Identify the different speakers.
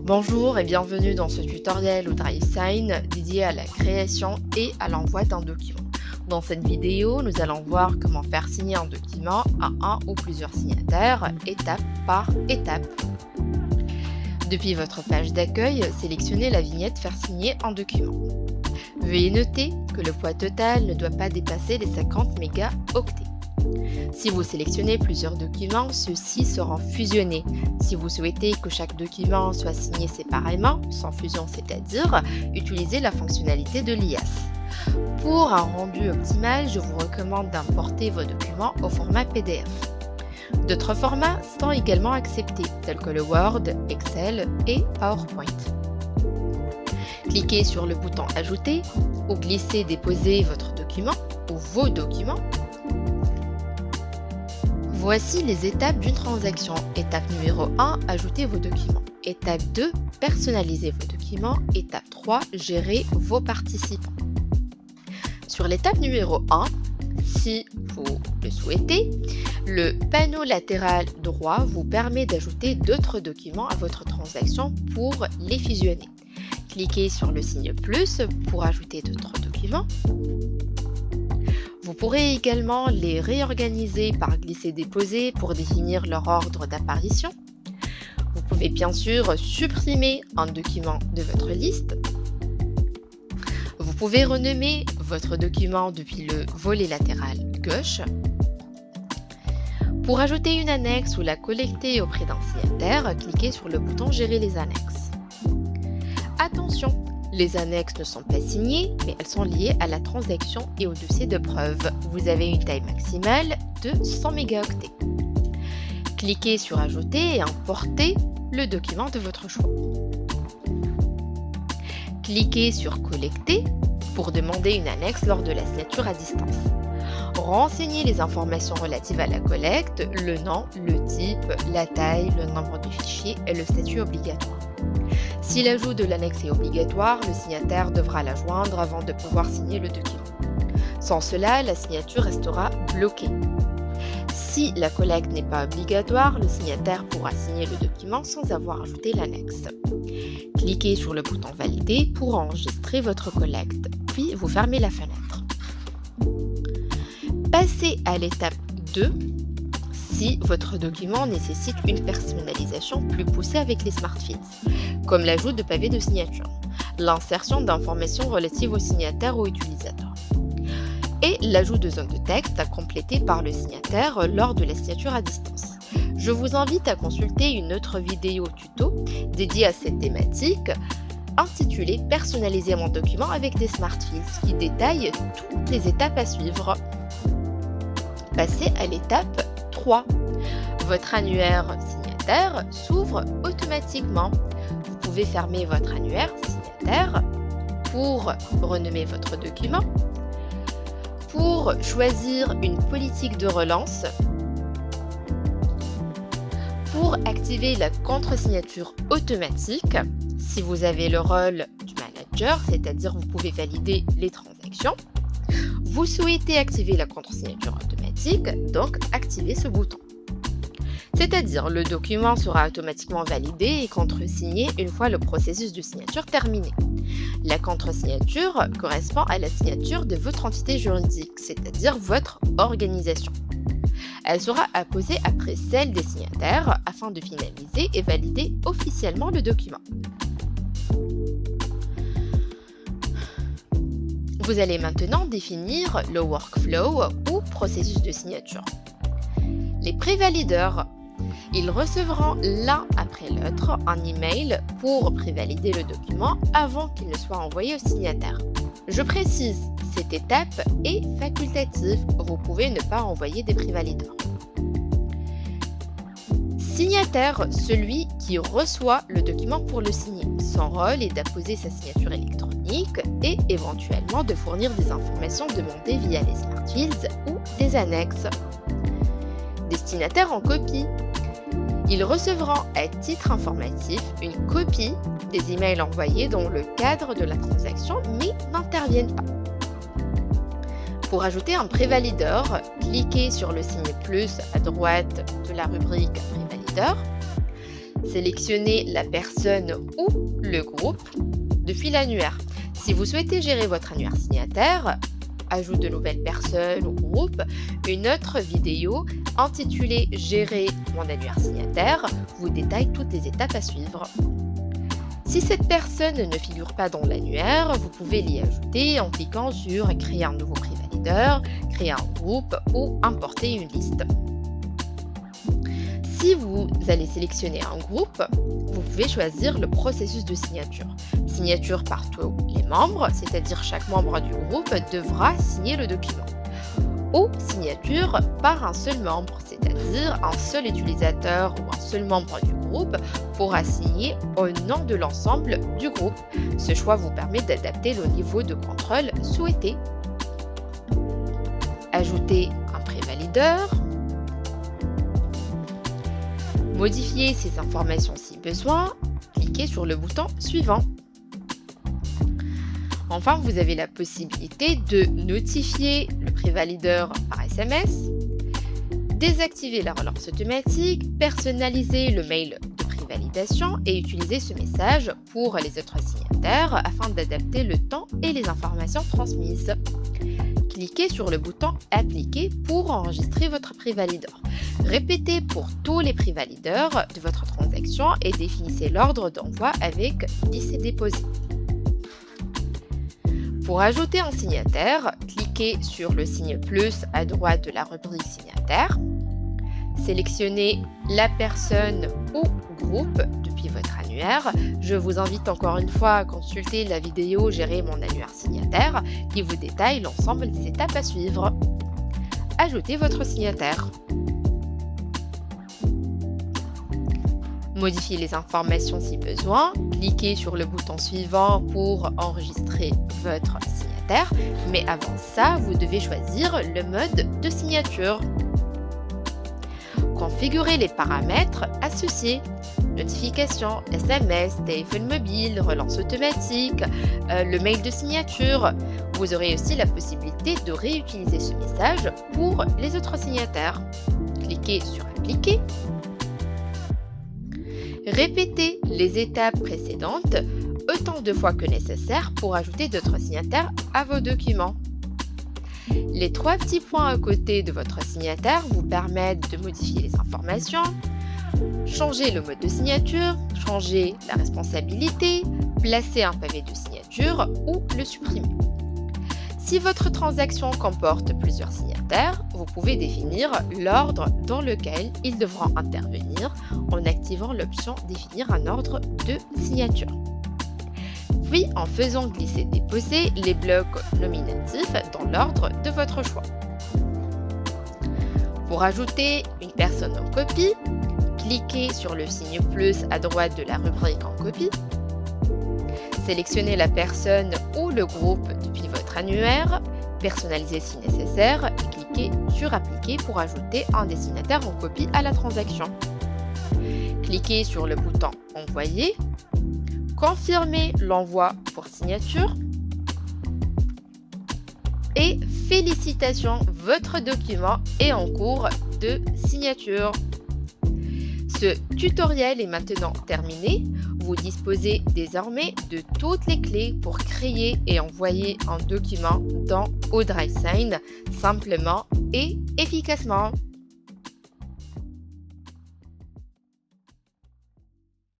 Speaker 1: Bonjour et bienvenue dans ce tutoriel ou DriveSign dédié à la création et à l'envoi d'un document. Dans cette vidéo, nous allons voir comment faire signer un document à un ou plusieurs signataires, étape par étape. Depuis votre page d'accueil, sélectionnez la vignette Faire signer un document. Veuillez noter que le poids total ne doit pas dépasser les 50 mégaoctets. Si vous sélectionnez plusieurs documents, ceux-ci seront fusionnés. Si vous souhaitez que chaque document soit signé séparément, sans fusion c'est-à-dire, utilisez la fonctionnalité de l'IAS. Pour un rendu optimal, je vous recommande d'importer vos documents au format PDF. D'autres formats sont également acceptés, tels que le Word, Excel et PowerPoint. Cliquez sur le bouton Ajouter ou glisser-déposer votre document ou vos documents. Voici les étapes d'une transaction. Étape numéro 1, ajoutez vos documents. Étape 2, personnalisez vos documents. Étape 3, gérez vos participants. Sur l'étape numéro 1, si vous le souhaitez, le panneau latéral droit vous permet d'ajouter d'autres documents à votre transaction pour les fusionner. Cliquez sur le signe plus pour ajouter d'autres documents. Vous pourrez également les réorganiser par glisser-déposer pour définir leur ordre d'apparition. Vous pouvez bien sûr supprimer un document de votre liste. Vous pouvez renommer votre document depuis le volet latéral gauche. Pour ajouter une annexe ou la collecter auprès d'un signataire, cliquez sur le bouton Gérer les annexes. Attention! Les annexes ne sont pas signées, mais elles sont liées à la transaction et au dossier de preuve. Vous avez une taille maximale de 100 mégaoctets. Cliquez sur Ajouter et importez le document de votre choix. Cliquez sur Collecter pour demander une annexe lors de la signature à distance. Renseignez les informations relatives à la collecte, le nom, le type, la taille, le nombre de fichiers et le statut obligatoire. Si l'ajout de l'annexe est obligatoire, le signataire devra la joindre avant de pouvoir signer le document. Sans cela, la signature restera bloquée. Si la collecte n'est pas obligatoire, le signataire pourra signer le document sans avoir ajouté l'annexe. Cliquez sur le bouton Valider pour enregistrer votre collecte, puis vous fermez la fenêtre. Passez à l'étape 2 si votre document nécessite une personnalisation plus poussée avec les Smart Fields, comme l'ajout de pavés de signature, l'insertion d'informations relatives au signataire ou utilisateur, et l'ajout de zones de texte à compléter par le signataire lors de la signature à distance. Je vous invite à consulter une autre vidéo tuto dédiée à cette thématique, intitulée « Personnaliser mon document avec des Smart Fields » qui détaille toutes les étapes à suivre. Passez à l'étape 3. Votre annuaire signataire s'ouvre automatiquement. Vous pouvez fermer votre annuaire signataire pour renommer votre document, pour choisir une politique de relance, pour activer la contre-signature automatique si vous avez le rôle du manager, c'est-à-dire vous pouvez valider les transactions. Vous souhaitez activer la contre-signature automatique, donc activez ce bouton. C'est-à-dire le document sera automatiquement validé et contre-signé une fois le processus de signature terminé. La contre-signature correspond à la signature de votre entité juridique, c'est-à-dire votre organisation. Elle sera apposée après celle des signataires afin de finaliser et valider officiellement le document. Vous allez maintenant définir le workflow ou processus de signature. Les prévalideurs, ils recevront l'un après l'autre un email pour prévalider le document avant qu'il ne soit envoyé au signataire. Je précise, cette étape est facultative, vous pouvez ne pas envoyer des prévalideurs. Signataire, celui qui reçoit le document pour le signer. Son rôle est d'apposer sa signature électronique et éventuellement de fournir des informations demandées via les Smart Fields ou des annexes. Destinataire en copie. Ils recevront à titre informatif une copie des emails envoyés dans le cadre de la transaction mais n'interviennent pas. Pour ajouter un prévalideur, cliquez sur le signe plus à droite de la rubrique prévalideur. Sélectionnez la personne ou le groupe depuis l'annuaire. Si vous souhaitez gérer votre annuaire signataire, ajout de nouvelles personnes ou groupes, une autre vidéo intitulée Gérer mon annuaire signataire vous détaille toutes les étapes à suivre. Si cette personne ne figure pas dans l'annuaire, vous pouvez l'y ajouter en cliquant sur Créer un nouveau prix valideur, créer un groupe ou importer une liste. Si vous allez sélectionner un groupe, vous pouvez choisir le processus de signature. Signature par tous les membres, c'est-à-dire chaque membre du groupe devra signer le document. Ou signature par un seul membre, c'est-à-dire un seul utilisateur ou un seul membre du groupe pourra signer au nom de l'ensemble du groupe. Ce choix vous permet d'adapter le niveau de contrôle souhaité. Ajouter un prévalideur. Modifier ces informations si besoin, cliquez sur le bouton suivant. Enfin, vous avez la possibilité de notifier le prévalideur par SMS, désactiver la relance automatique, personnaliser le mail de prévalidation et utiliser ce message pour les autres signataires afin d'adapter le temps et les informations transmises. Cliquez sur le bouton Appliquer pour enregistrer votre prévalideur. Répétez pour tous les prévalideurs de votre transaction et définissez l'ordre d'envoi avec glisser déposer. Pour ajouter un signataire, cliquez sur le signe plus à droite de la rubrique signataire. Sélectionnez la personne ou groupe depuis votre annuaire. Je vous invite encore une fois à consulter la vidéo Gérer mon annuaire signataire qui vous détaille l'ensemble des étapes à suivre. Ajoutez votre signataire. Modifiez les informations si besoin. Cliquez sur le bouton suivant pour enregistrer votre signataire. Mais avant ça, vous devez choisir le mode de signature. Configurez les paramètres associés. Notification, SMS, téléphone mobile, relance automatique, le mail de signature. Vous aurez aussi la possibilité de réutiliser ce message pour les autres signataires. Cliquez sur Appliquer. Répétez les étapes précédentes autant de fois que nécessaire pour ajouter d'autres signataires à vos documents. Les 3 petits points à côté de votre signataire vous permettent de modifier les informations, changer le mode de signature, changer la responsabilité, placer un pavé de signature ou le supprimer. Si votre transaction comporte plusieurs signataires, vous pouvez définir l'ordre dans lequel ils devront intervenir en activant l'option Définir un ordre de signature. Puis en faisant glisser-déposer les blocs nominatifs dans l'ordre de votre choix. Pour ajouter une personne en copie, cliquez sur le signe plus à droite de la rubrique en copie. Sélectionnez la personne ou le groupe depuis votre annuaire, personnalisez si nécessaire et cliquez sur Appliquer pour ajouter un destinataire en copie à la transaction. Cliquez sur le bouton Envoyer, confirmez l'envoi pour signature et félicitations, votre document est en cours de signature. Ce tutoriel est maintenant terminé. Vous disposez désormais de toutes les clés pour créer et envoyer un document dans ODriveSign simplement et efficacement.